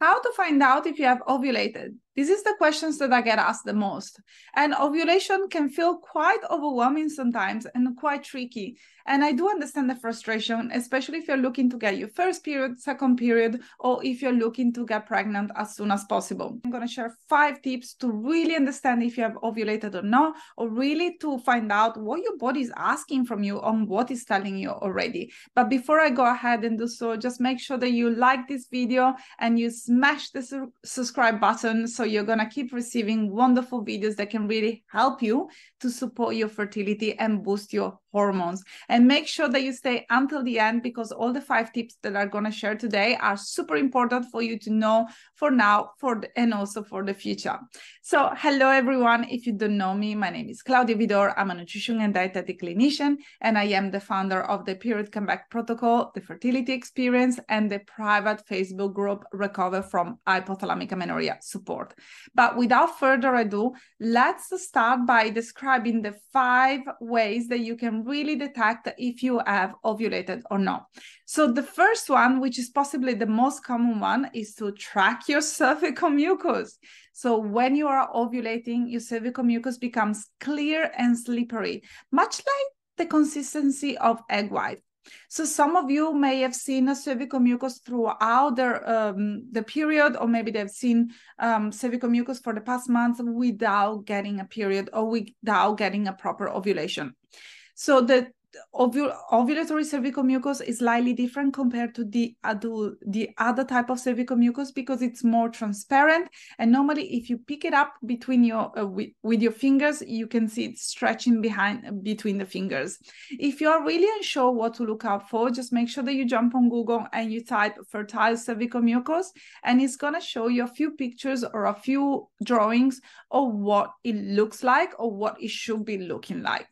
How to find out if you have ovulated? This is the questions that I get asked the most. And ovulation can feel quite overwhelming sometimes and quite tricky. And I do understand the frustration, especially if you're looking to get your first period, second period, or if you're looking to get pregnant as soon as possible. I'm going to share 5 tips to really understand if you have ovulated or not, or really to find out what your body is asking from you on what it's telling you already. But before I go ahead and do so, just make sure that you like this video and you smash the subscribe button, so you're going to keep receiving wonderful videos that can really help you to support your fertility and boost your hormones. And make sure that you stay until the end, because all the 5 tips that I'm going to share today are super important for you to know for now, and also for the future. So hello everyone. If you don't know me, my name is Claudia Vidor. I'm a nutrition and dietetic clinician, and I am the founder of the Period Comeback Protocol, the Fertility Experience, and the private Facebook group Recover from Hypothalamic Amenorrhea Support. But without further ado, let's start by describing the 5 ways that you can really detect if you have ovulated or not. So the first one, which is possibly the most common one, is to track your cervical mucus. So when you are ovulating, your cervical mucus becomes clear and slippery, much like the consistency of egg white. So some of you may have seen a cervical mucus throughout the period, or maybe they've seen cervical mucus for the past month without getting a period or without getting a proper ovulation. So the ovulatory cervical mucus is slightly different compared to the other type of cervical mucus, because it's more transparent, and normally if you pick it up between your with your fingers, you can see it stretching between the fingers. If you are really unsure what to look out for, just make sure that you jump on Google and you type fertile cervical mucus, and it's going to show you a few pictures or a few drawings of what it looks like or what it should be looking like.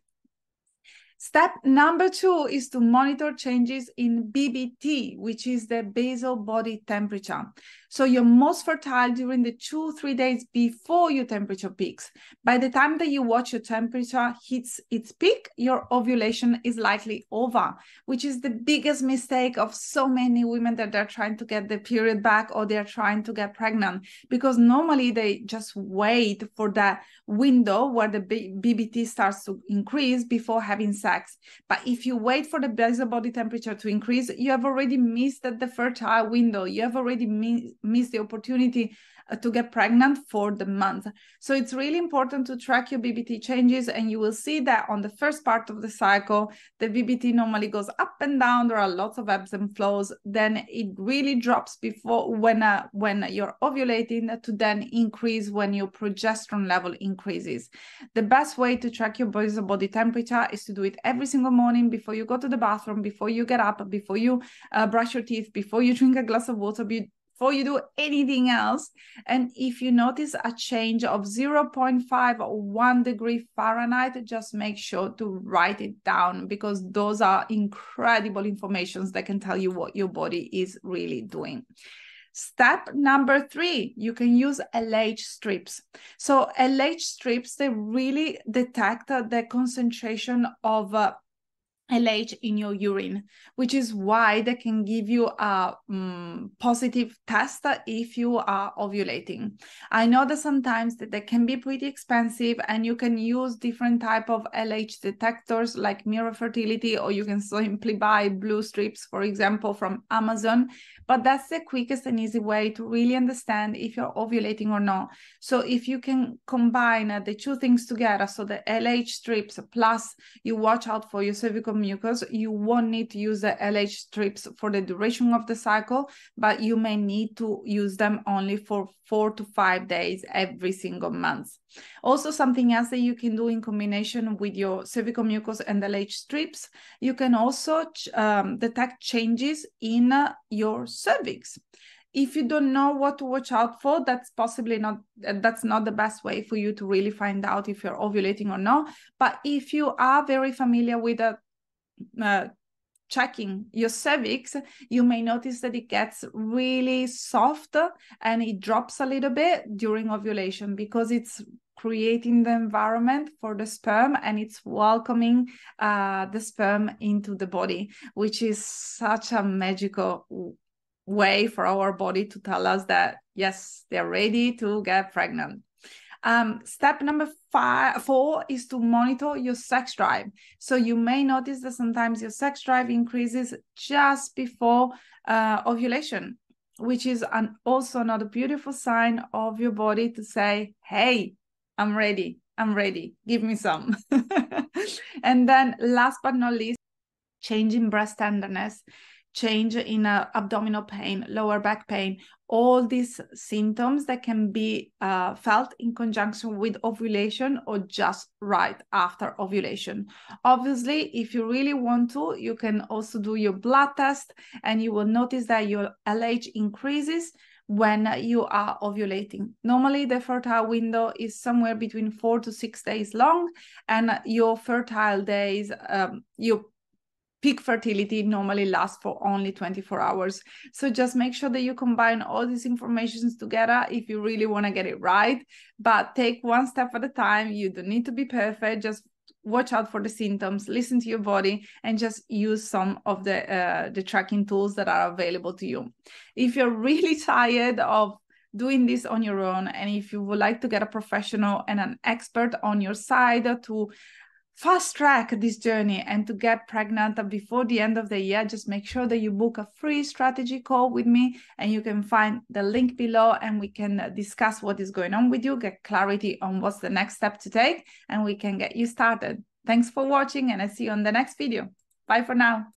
Step number 2 is to monitor changes in BBT, which is the basal body temperature. So you're most fertile during the 2-3 days before your temperature peaks. By the time that you watch your temperature hits its peak, your ovulation is likely over, which is the biggest mistake of so many women that they're trying to get the period back or they're trying to get pregnant, because normally they just wait for that window where the BBT starts to increase before having sex. But if you wait for the basal body temperature to increase, you have already missed the fertile window. You have already missed the opportunity to get pregnant for the month. So it's really important to track your BBT changes, and you will see that on the first part of the cycle, the BBT normally goes up and down. There are lots of ebbs and flows. Then it really drops before when you're ovulating, to then increase when your progesterone level increases. The best way to track your basal body temperature is to do it every single morning before you go to the bathroom, before you get up, before you brush your teeth, before you drink a glass of water, before you do anything else. And if you notice a change of 0.5 or 1 degree Fahrenheit, just make sure to write it down, because those are incredible informations that can tell you what your body is really doing. Step number 3, you can use LH strips. So LH strips, they really detect the concentration of LH in your urine, which is why they can give you a positive test if you are ovulating. I know that sometimes that they can be pretty expensive, and you can use different type of LH detectors like Mirror Fertility, or you can simply buy blue strips, for example, from Amazon. But that's the quickest and easy way to really understand if you're ovulating or not. So if you can combine the 2 things together, so the LH strips plus you watch out for your cervical mucus, you won't need to use the LH strips for the duration of the cycle, but you may need to use them only for 4 to 5 days every single month. Also, something else that you can do in combination with your cervical mucus and the LH strips, you can also detect changes in your cervix. If you don't know what to watch out for, that's not the best way for you to really find out if you're ovulating or not. But if you are very familiar with checking your cervix, you may notice that it gets really soft and it drops a little bit during ovulation, because it's creating the environment for the sperm, and it's welcoming the sperm into the body, which is such a magical way for our body to tell us that, yes, they're ready to get pregnant. Step number 4 is to monitor your sex drive. So you may notice that sometimes your sex drive increases just before ovulation, which is also another beautiful sign of your body to say, hey, I'm ready, give me some. And then last but not least, change in breast tenderness, change in abdominal pain, lower back pain, all these symptoms that can be felt in conjunction with ovulation or just right after ovulation. Obviously, if you really want to, you can also do your blood test, and you will notice that your LH increases when you are ovulating. Normally, the fertile window is somewhere between 4 to 6 days long, and your fertile days, your peak fertility normally lasts for only 24 hours. So just make sure that you combine all these informations together if you really want to get it right. But take one step at a time. You don't need to be perfect. Just watch out for the symptoms, listen to your body, and just use some of the tracking tools that are available to you. If you're really tired of doing this on your own, and if you would like to get a professional and an expert on your side to fast track this journey and to get pregnant before the end of the year, just make sure that you book a free strategy call with me, and you can find the link below, and we can discuss what is going on with you, get clarity on what's the next step to take, and we can get you started. Thanks for watching, and I see you on the next video. Bye for now.